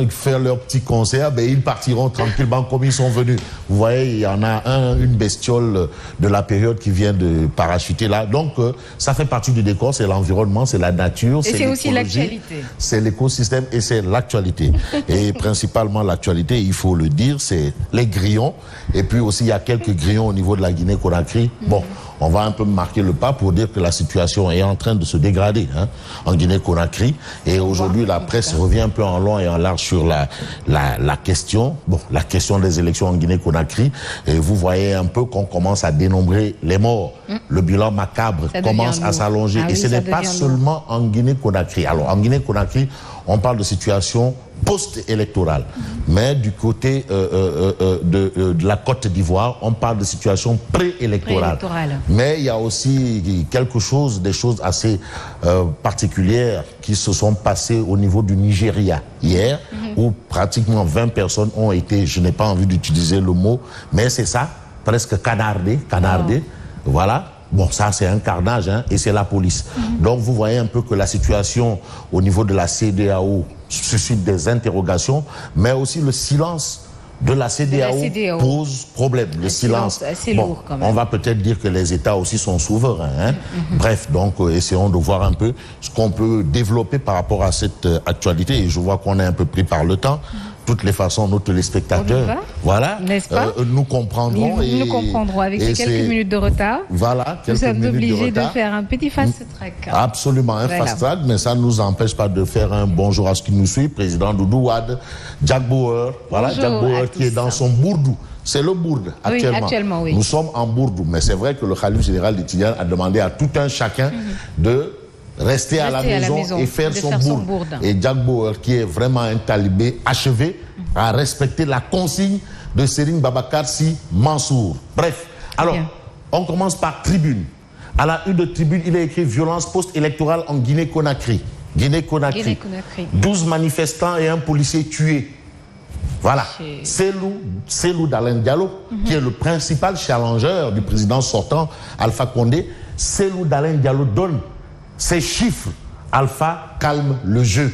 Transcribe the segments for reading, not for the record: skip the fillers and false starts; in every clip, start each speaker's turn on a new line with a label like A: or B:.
A: faire leur petit concert, ben ils partiront tranquillement comme ils sont venus. Vous voyez, il y en a une bestiole de la période qui vient de parachuter là. Donc, ça fait partie du décor, c'est l'environnement, c'est la nature,
B: c'est aussi l'actualité.
A: C'est l'écosystème et c'est l'actualité. Et principalement l'actualité, il faut le dire, c'est les grillons. Et puis aussi, il y a quelques grillons au niveau de la Guinée-Conakry. Bon, on va un peu marquer le pas pour dire que la situation est en train de se dégrader en Guinée-Conakry. Et aujourd'hui, la presse revient un peu en long et en large sur la question, la question des élections en Guinée-Conakry. Et vous voyez un peu qu'on commence à dénombrer les morts. Le bilan macabre commence à s'allonger. Et ce n'est pas seulement en Guinée-Conakry. Alors, en Guinée-Conakry, on parle de situation post-électorale. Mais du côté de la Côte d'Ivoire, on parle de situation préélectorale. Mais il y a aussi des choses assez particulières qui se sont passées au niveau du Nigeria hier, où pratiquement 20 personnes ont été, je n'ai pas envie d'utiliser le mot, mais c'est ça, presque canardées. Voilà. Bon, ça, c'est un carnage, et c'est la police. Donc, vous voyez un peu que la situation au niveau de la CEDEAO suscite des interrogations, mais aussi le silence de la CEDEAO pose problème. Le silence,
B: assez lourd quand même.
A: On va peut-être dire que les États aussi sont souverains. Bref, donc, essayons de voir un peu ce qu'on peut développer par rapport à cette actualité. Et je vois qu'on est un peu pris par le temps. De toutes les façons, nos téléspectateurs, voilà, nous comprendront.
B: Nous comprendrons avec ces quelques minutes de retard.
A: Voilà,
B: nous sommes obligés de faire un petit fast-track.
A: Absolument, un fast-track, mais ça ne nous empêche pas de faire un bonjour à ce qui nous suit. Président Doudou Wade, Jack Bauer, voilà, Jack Bauer qui est dans son bourdou. C'est le bourde actuellement.
B: Oui.
A: Nous sommes en bourdou, mais c'est vrai que le khalife général des Tidjanes a demandé à tout un chacun de rester à la maison et faire son bourde. Et Jack Bauer, qui est vraiment un talibé achevé, a respecté la consigne de Serigne Babacar Sy Mansour. Bref, alors, on commence par Tribune. À la une de Tribune, il est écrit « Violence post-électorale en Guinée-Conakry ». 12 manifestants et un policier tués. Voilà. Cellou Dalein Diallo, qui est le principal challenger du président sortant, Alpha Condé. Cellou Dalein Diallo donne ces chiffres. Alpha calme le jeu.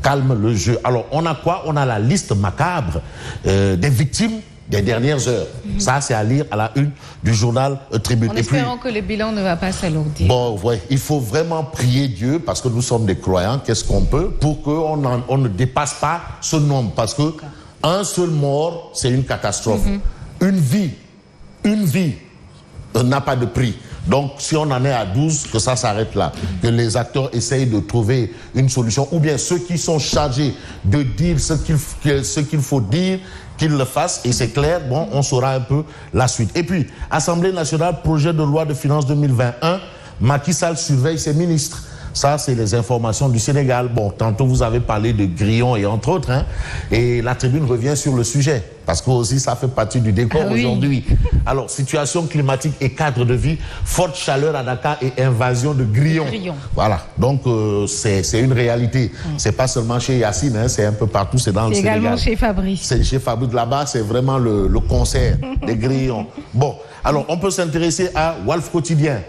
A: Calme le jeu. Alors, on a quoi? On a la liste macabre des victimes des dernières heures. Ça, c'est à lire à la une du journal Tribune.
B: En espérant que le bilan ne va pas s'alourdir.
A: Bon, ouais, il faut vraiment prier Dieu, parce que nous sommes des croyants, qu'est-ce qu'on peut, pour qu'on ne dépasse pas ce nombre. Parce que un seul mort, c'est une catastrophe. Une vie n'a pas de prix. Donc, si on en est à 12, que ça s'arrête là. Que les acteurs essayent de trouver une solution. Ou bien ceux qui sont chargés de dire ce qu'il faut dire, qu'ils le fassent. Et c'est clair, bon, on saura un peu la suite. Et puis, Assemblée nationale, projet de loi de finances 2021, Macky Sall surveille ses ministres. Ça, c'est les informations du Sénégal. Bon, tantôt, vous avez parlé de grillons et entre autres. Et la Tribune revient sur le sujet. Parce que aussi, ça fait partie du décor aujourd'hui. Alors, situation climatique et cadre de vie, forte chaleur à Dakar et invasion de grillons. Voilà. Donc, c'est une réalité. C'est pas seulement chez Yacine, c'est un peu partout, c'est dans le Sénégal.
B: C'est également chez Fabrice.
A: C'est chez Fabrice là-bas, c'est vraiment le concert des grillons. Bon, alors, on peut s'intéresser à Walf Quotidien.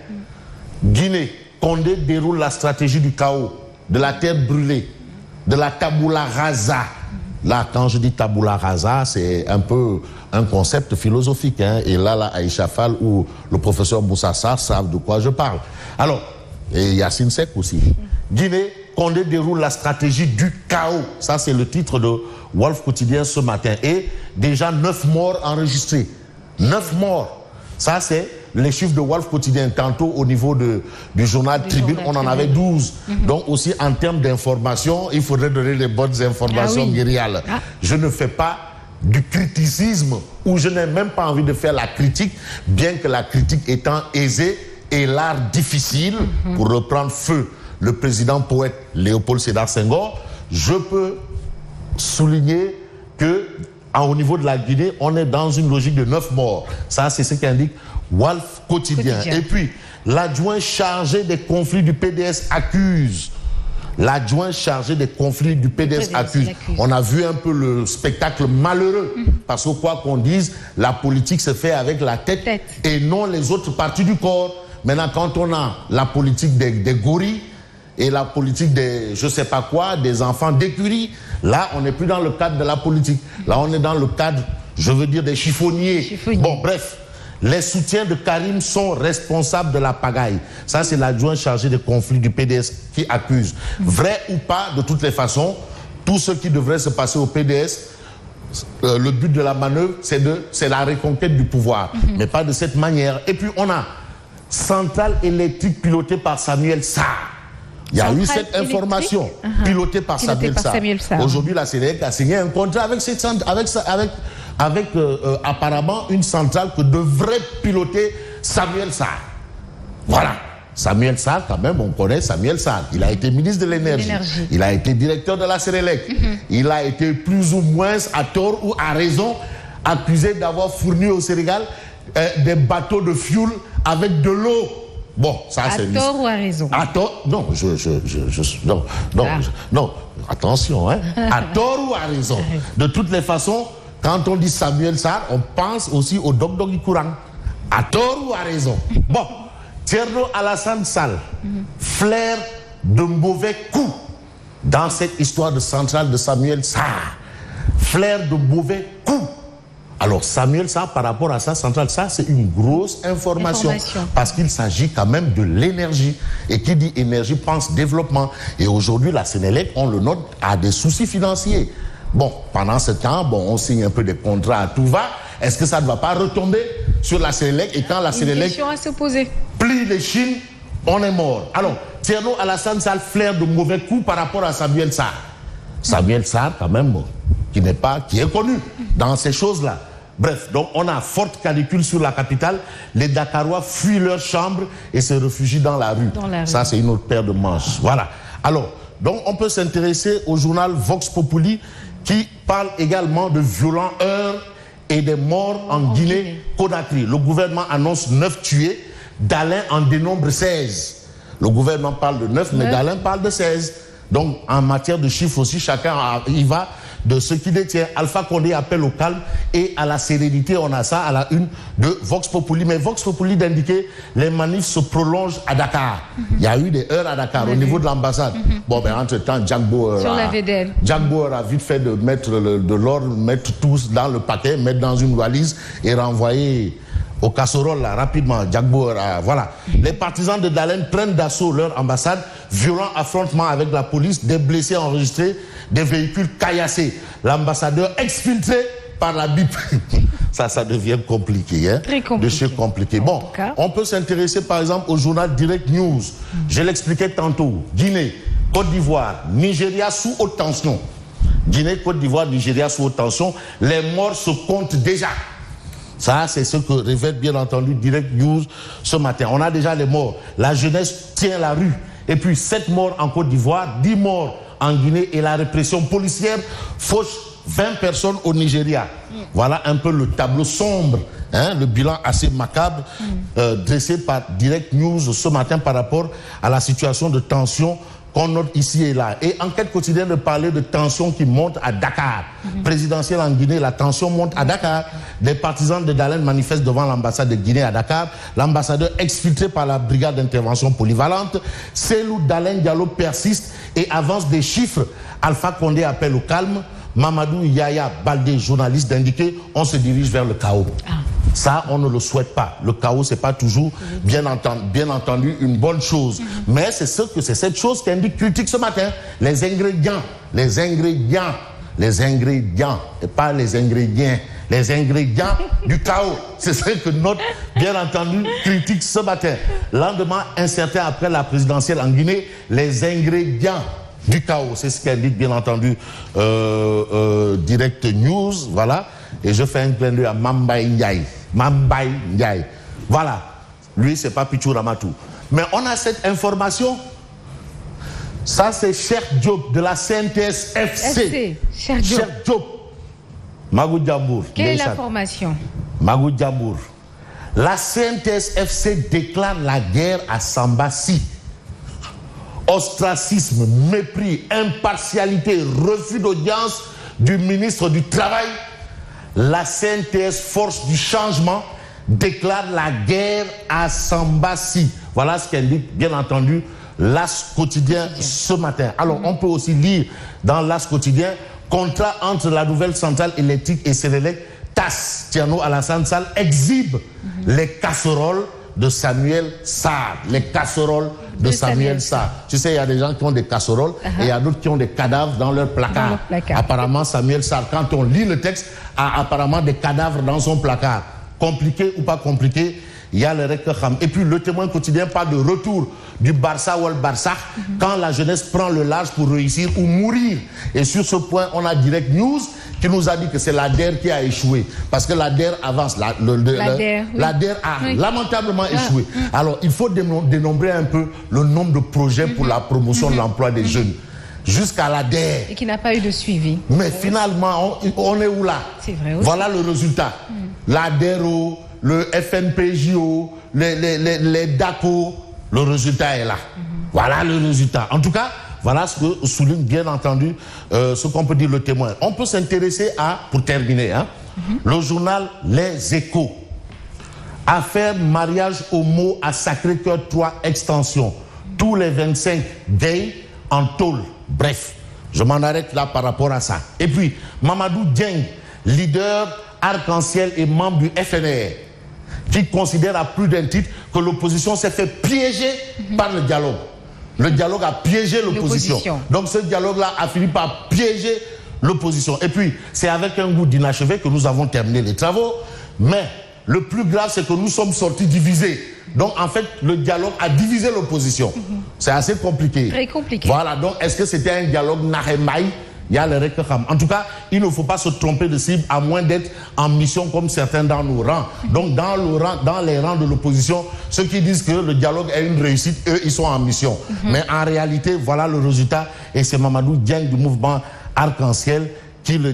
A: Guinée. Condé déroule la stratégie du chaos, de la terre brûlée, de la tabula rasa. Là, quand je dis tabula rasa, c'est un peu un concept philosophique. Et là, Aïcha Fall ou le professeur Moussa Sarr savent de quoi je parle. Alors, et Yacine Seck aussi. Guinée, Condé déroule la stratégie du chaos. Ça, c'est le titre de Walf Quotidien ce matin. Et déjà 9 morts enregistrés. 9 morts. Ça, c'est les chiffres de Walf Quotidien. Tantôt, au niveau du journal Tribune, on en avait 12. Donc aussi, en termes d'information, il faudrait donner les bonnes informations guerriales. Je ne fais pas du criticisme, ou je n'ai même pas envie de faire la critique, bien que la critique étant aisée et l'art difficile, pour reprendre feu le président poète Léopold Sédar Senghor, je peux souligner que au niveau de la Guinée, on est dans une logique de 9 morts. Ça, c'est ce qu'indique Walf Quotidien. Et puis, l'adjoint chargé des conflits du PDS accuse. L'adjoint chargé des conflits du PDS accuse. On a vu un peu le spectacle malheureux. Parce que quoi qu'on dise, la politique se fait avec la tête et non les autres parties du corps. Maintenant, quand on a la politique des gorilles, et la politique des je sais pas quoi, des enfants d'écurie. Là, on n'est plus dans le cadre de la politique. Là, on est dans le cadre, je veux dire, des chiffonniers. Bon, bref. Les soutiens de Karim sont responsables de la pagaille. Ça, c'est l'adjoint chargé des conflits du PDS qui accuse. Vrai ou pas, de toutes les façons, tout ce qui devrait se passer au PDS, le but de la manœuvre, c'est la reconquête du pouvoir. Mais pas de cette manière. Et puis, on a centrale électrique pilotée par Samuel Sarr. Il y a eu cette information pilotée par Samuel Sarr. Aujourd'hui, la Sénélec a signé un contrat avec apparemment une centrale que devrait piloter Samuel Sarr. Voilà. Samuel Sarr, quand même, on connaît Samuel Sarr. Il a été ministre de l'Énergie. Il a été directeur de la Sénélec. Il a été plus ou moins, à tort ou à raison, accusé d'avoir fourni au Sénégal des bateaux de fuel avec de l'eau. Bon, ça c'est...
B: À tort ou à raison?
A: À tort, non, non, attention, hein. À tort ou à raison. De toutes les façons, quand on dit Samuel Sarr, on pense aussi au Dog Ikurang. À tort ou à raison. Bon, Thierno Alassane Sall flaire de mauvais coups dans cette histoire de centrale de Samuel Sarr. Flaire de mauvais coups. Alors Samuel Sarr, par rapport à sa centrale, ça c'est une grosse information. Parce qu'il s'agit quand même de l'énergie. Et qui dit énergie pense développement. Et aujourd'hui, la Sénélec, on le note, a des soucis financiers. Bon, pendant ce temps, bon, on signe un peu des contrats à tout va. Est-ce que ça ne va pas retomber sur la Sénélec? Et quand la Sénélec
B: question à se poser.
A: Plie les chines, on est mort. Alors, Thierno Alassane Sall flaire de mauvais coups par rapport à Samuel Sarr. Samuel Sarr, quand même, qui est connu dans ces choses-là. Bref, donc on a forte canicule sur la capitale. Les Dakarois fuient leur chambre et se réfugient dans la rue. Ça, c'est une autre paire de manches. Voilà. Alors, donc on peut s'intéresser au journal Vox Populi qui parle également de violents heurts et des morts en Guinée-Conakry. Le gouvernement annonce 9 tués. Dalin en dénombre 16. Le gouvernement parle de 9, mais Dalin parle de 16. Donc, en matière de chiffres aussi, chacun y va de ce qui détient. Alpha Condé appelle au calme et à la sérénité. On a ça à la une de Vox Populi. Mais Vox Populi d'indiquer les manifs se prolongent à Dakar. Il y a eu des heures à Dakar au niveau de l'ambassade. Bon, ben, entre-temps, Jack Bauer a vite fait de mettre de l'or, mettre tous dans le paquet, mettre dans une valise et renvoyer au casserole, là, rapidement. Jack Bauer, voilà. Les partisans de Dalen prennent d'assaut leur ambassade. Violent affrontement avec la police, des blessés enregistrés, des véhicules caillassés. L'ambassadeur exfiltré par la BIP. Ça devient compliqué, hein.
B: Très compliqué.
A: De chez compliqué. Bon, on peut s'intéresser par exemple au journal Direct News. Je l'expliquais tantôt. Guinée, Côte d'Ivoire, Nigeria sous haute tension. Guinée, Côte d'Ivoire, Nigeria sous haute tension. Les morts se comptent déjà. Ça, c'est ce que révèle bien entendu Direct News ce matin. On a déjà les morts. La jeunesse tient la rue. Et puis 7 morts en Côte d'Ivoire, 10 morts en Guinée et la répression policière fauche 20 personnes au Nigeria. Voilà un peu le tableau sombre, hein, le bilan assez macabre dressé par Direct News ce matin par rapport à la situation de tension qu'on note ici et là. Et Enquête quotidienne de parler de tension qui monte à Dakar. Présidentielle en Guinée, la tension monte à Dakar. Des partisans de Dalen manifestent devant l'ambassade de Guinée à Dakar. L'ambassadeur exfiltré par la brigade d'intervention polyvalente. Selou Dalen Diallo persiste et avance des chiffres. Alpha Condé appelle au calme. Mamadou Yaya Baldé, journaliste, d'indiquer on se dirige vers le chaos. Ça, on ne le souhaite pas. Le chaos, c'est pas toujours, bien entendu, une bonne chose. Mais c'est cette chose qu'indique Critique ce matin. Les ingrédients, et pas les ingrédients. Les ingrédients du chaos. C'est ce que note, bien entendu, Critique ce matin. Lendemain incertain après la présidentielle en Guinée, les ingrédients du chaos. C'est ce qu'indique, bien entendu, Direct News. Voilà. Et je fais un clin d'œil à Mambaye Ndiaye. Mambaye Ndiaye. Voilà. Lui, c'est pas Pichou Ramatou. Mais on a cette information. Ça, c'est Cheikh Diop de la CNTS FC.
B: Cheikh
A: Diop. Magou Djambour.
B: Quelle est l'information?
A: Magou Djambour. La CNTS FC déclare la guerre à Sambassi. Ostracisme, mépris, impartialité, refus d'audience du ministre du Travail. La CNTS, force du changement, déclare la guerre à Sambassi. Voilà ce qu'indique, bien entendu, l'As quotidien ce matin. Alors, on peut aussi lire dans l'As quotidien, contrat entre la nouvelle centrale électrique et Sénélec, TAS, Thierno Alassane Sall, exhibe les casseroles de Samuel Sarr. Les casseroles de Samuel Sarr. Tu sais, il y a des gens qui ont des casseroles et il y a d'autres qui ont des cadavres dans leur placard. Apparemment, Samuel Sarr, quand on lit le texte, a apparemment des cadavres dans son placard. Compliqué ou pas compliqué, il y a le Rekham. Et puis le Témoin quotidien parle de retour du Barça ou le Barça quand la jeunesse prend le large pour réussir ou mourir. Et sur ce point, on a Direct News qui nous a dit que c'est l'ADER qui a échoué. Parce que l'ADER avance. L'ADER a lamentablement échoué. Alors, il faut dénombrer un peu le nombre de projets pour la promotion de l'emploi des jeunes. Jusqu'à l'ADER.
B: Et qui n'a pas eu de suivi.
A: Mais finalement, on est où là?
B: C'est vrai aussi.
A: Voilà le résultat. L'ADERO, le FNPJO, les DACO, le résultat est là. Voilà le résultat. En tout cas, voilà ce que souligne bien entendu ce qu'on peut dire le Témoin. On peut s'intéresser à, pour terminer, le journal Les Échos. Affaire mariage homo à Sacré-Cœur 3 extension. Tous les 25 gays en tôle. Bref, je m'en arrête là par rapport à ça. Et puis, Mamadou Dieng, leader arc-en-ciel et membre du FNR, qui considère à plus d'un titre que l'opposition s'est fait piéger par le dialogue. Le dialogue a piégé l'opposition. Donc ce dialogue-là a fini par piéger l'opposition. Et puis, c'est avec un goût d'inachevé que nous avons terminé les travaux. Mais le plus grave, c'est que nous sommes sortis divisés. Donc, en fait, le dialogue a divisé l'opposition. C'est assez compliqué.
B: Très compliqué.
A: Voilà, donc est-ce que c'était un dialogue Nahemaï? Il y a le Rekham. En tout cas, il ne faut pas se tromper de cible à moins d'être en mission comme certains dans nos rangs. Donc, dans les rangs de l'opposition, ceux qui disent que le dialogue est une réussite, eux, ils sont en mission. Mais en réalité, voilà le résultat. Et c'est Mamadou Dieng du mouvement Arc-en-Ciel qui le